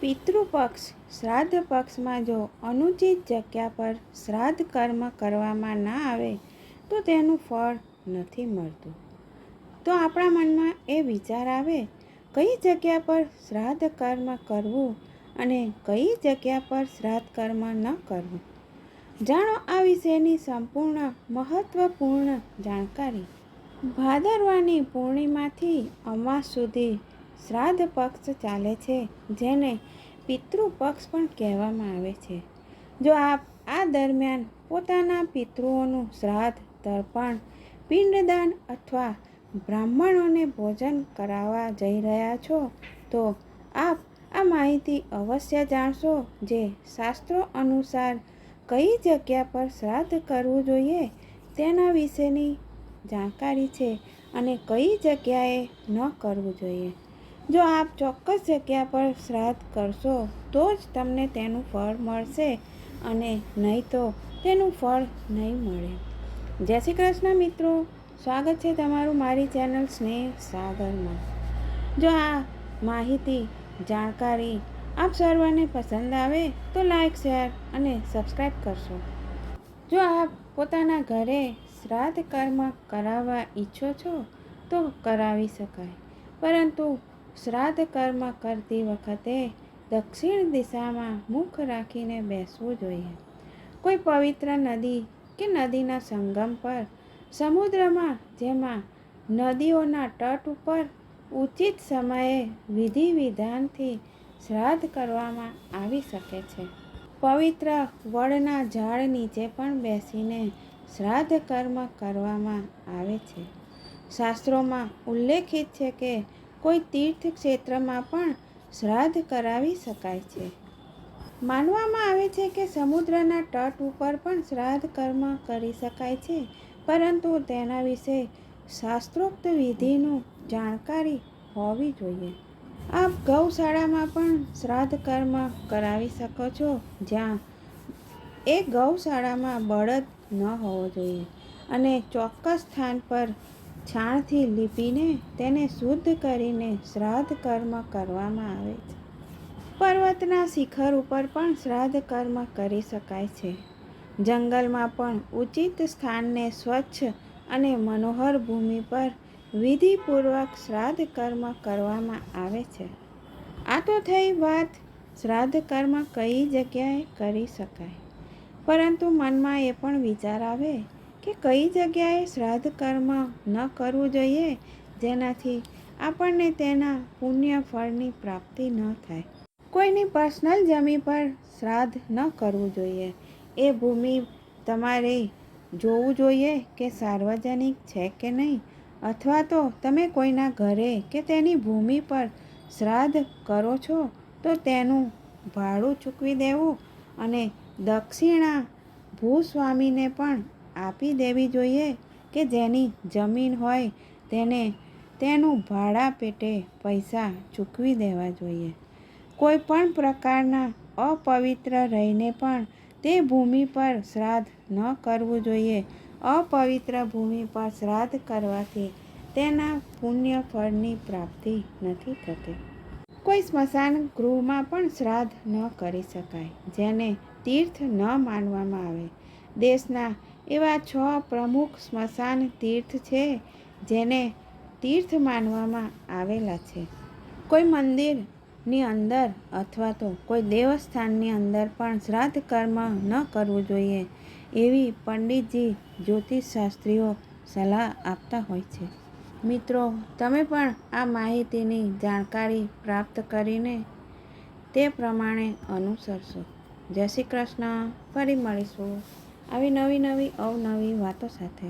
પિતૃપક્ષ શ્રાદ્ધ પક્ષમાં જો અનુચિત જગ્યા પર શ્રાદ્ધ કર્મ કરવામાં ના આવે તો તેનું ફળ નથી મળતું. તો આપણા મનમાં એ વિચાર આવે, કઈ જગ્યા પર શ્રાદ્ધ કર્મ કરવું અને કઈ જગ્યા પર શ્રાદ્ધ કર્મ ન કરવું. જાણો આ વિશેની સંપૂર્ણ મહત્વપૂર્ણ જાણકારી. ભાદરવાની પૂર્ણિમાથી અમાસ સુધી શ્રાદ્ધ પક્ષ ચાલે છે, જેને પિતૃપક્ષ પણ કહેવામાં આવે છે. જો આપ આ દરમિયાન પોતાના પિતૃઓનું શ્રાદ્ધ, તર્પણ, પિંડદાન અથવા બ્રાહ્મણોને ભોજન કરાવવા જઈ રહ્યા છો, તો આપ આ માહિતી અવશ્ય જાણશો, જે શાસ્ત્રો અનુસાર કઈ જગ્યા પર શ્રાદ્ધ કરવું જોઈએ તેના વિશેની જાણકારી છે અને કઈ જગ્યાએ ન કરવું જોઈએ. જો આપ ચોક્કસ જગ્યા પર શ્રાદ્ધ કરશો તો જ તમને તેનું ફળ મળશે અને નહીં તો તેનું ફળ નહીં મળે. જય શ્રી કૃષ્ણ મિત્રો, સ્વાગત છે તમારું મારી ચેનલ સ્નેહ સાગરમાં. જો આ માહિતી જાણકારી આપ સર્વને પસંદ આવે તો લાઈક, શેર અને સબસ્ક્રાઈબ કરશો. જો આપ પોતાના ઘરે શ્રાદ્ધ કર્મ કરાવવા ઈચ્છો છો તો કરાવી શકાય, પરંતુ શ્રાદ્ધ કર્મ કરતી વખતે દક્ષિણ દિશામાં મુખ રાખીને બેસવું જોઈએ. કોઈ પવિત્ર નદી કે નદીના સંગમ પર, સમુદ્રમાં, જેમાં નદીઓના તટ ઉપર ઉચિત સમયે વિધિ વિધાનથી શ્રાદ્ધ કરવામાં આવી શકે છે. પવિત્ર વડના ઝાડ નીચે પણ બેસીને શ્રાદ્ધ કર્મ કરવામાં આવે છે. શાસ્ત્રોમાં ઉલ્લેખિત છે કે કોઈ તીર્થ ક્ષેત્રમાં પણ શ્રાદ્ધ કરાવી શકાય છે. માનવામાં આવે છે કે સમુદ્રના તટ ઉપર પણ શ્રાદ્ધ કર્મ કરી શકાય છે, પરંતુ તેના વિશે શાસ્ત્રોક્ત વિધિનું જાણકારી હોવી જોઈએ. આપ ગૌશાળામાં પણ શ્રાદ્ધ કર્મ કરાવી શકો છો, જ્યાં એ ગૌશાળામાં બળદ ન હોવો જોઈએ અને ચોક્કસ સ્થાન પર છાણથી લીપીને તેને શુદ્ધ કરીને શ્રાદ્ધ કર્મ કરવામાં આવે છે. પર્વતના શિખર ઉપર પણ શ્રાદ્ધ કર્મ કરી શકાય છે. જંગલમાં પણ ઉચિત સ્થાનને સ્વચ્છ અને મનોહર ભૂમિ પર વિધિપૂર્વક શ્રાદ્ધ કર્મ કરવામાં આવે છે. આ તો થઈ વાત શ્રાદ્ધ કર્મ કઈ જગ્યાએ કરી શકાય, પરંતુ મનમાં એ પણ વિચાર આવે કે કઈ જગ્યાએ શ્રાદ્ધ કર્મ ન કરવું જોઈએ, જેનાથી આપણને તેના પુણ્ય ફળની પ્રાપ્તિ ન થાય. કોઈની પર્સનલ જમીન પર શ્રાદ્ધ ન કરવું જોઈએ. એ ભૂમિ તમારે જોવું જોઈએ કે સાર્વજનિક છે કે નહીં, અથવા તો તમે કોઈના ઘરે કે તેની ભૂમિ પર શ્રાદ્ધ કરો છો તો તેનું ભાડું ચૂકવી દેવું અને દક્ષિણા ભૂસ્વામીને પણ આપી દેવી જોઈએ કે જેની જમીન હોય તેને તેનું ભાડા પેટે પૈસા ચૂકવી દેવા જોઈએ. કોઈ પણ પ્રકારના અપવિત્ર રહીને પણ તે ભૂમિ પર શ્રાદ્ધ ન કરવું જોઈએ. અપવિત્ર ભૂમિ પર શ્રાદ્ધ કરવાથી તેના પુણ્ય ફળની પ્રાપ્તિ નથી થતી. કોઈ સ્મશાન ગૃહમાં પણ શ્રાદ્ધ ન કરી શકાય, જેને તીર્થ ન માનવામાં આવે. દેશના એવા 6 પ્રમુખ સ્મશાન તીર્થ છે જેને તીર્થ માનવામાં આવેલા છે. કોઈ મંદિરની અંદર અથવા તો કોઈ દેવસ્થાનની અંદર પણ શ્રાદ્ધ કર્મ ન કરવું જોઈએ, એવી પંડિતજી, જ્યોતિષશાસ્ત્રીઓ સલાહ આપતા હોય છે. મિત્રો, તમે પણ આ માહિતીની જાણકારી પ્રાપ્ત કરીને તે પ્રમાણે અનુસરશો. જય શ્રી કૃષ્ણ. ફરી મળીશું આવી નવી અવનવી વાતો સાથે.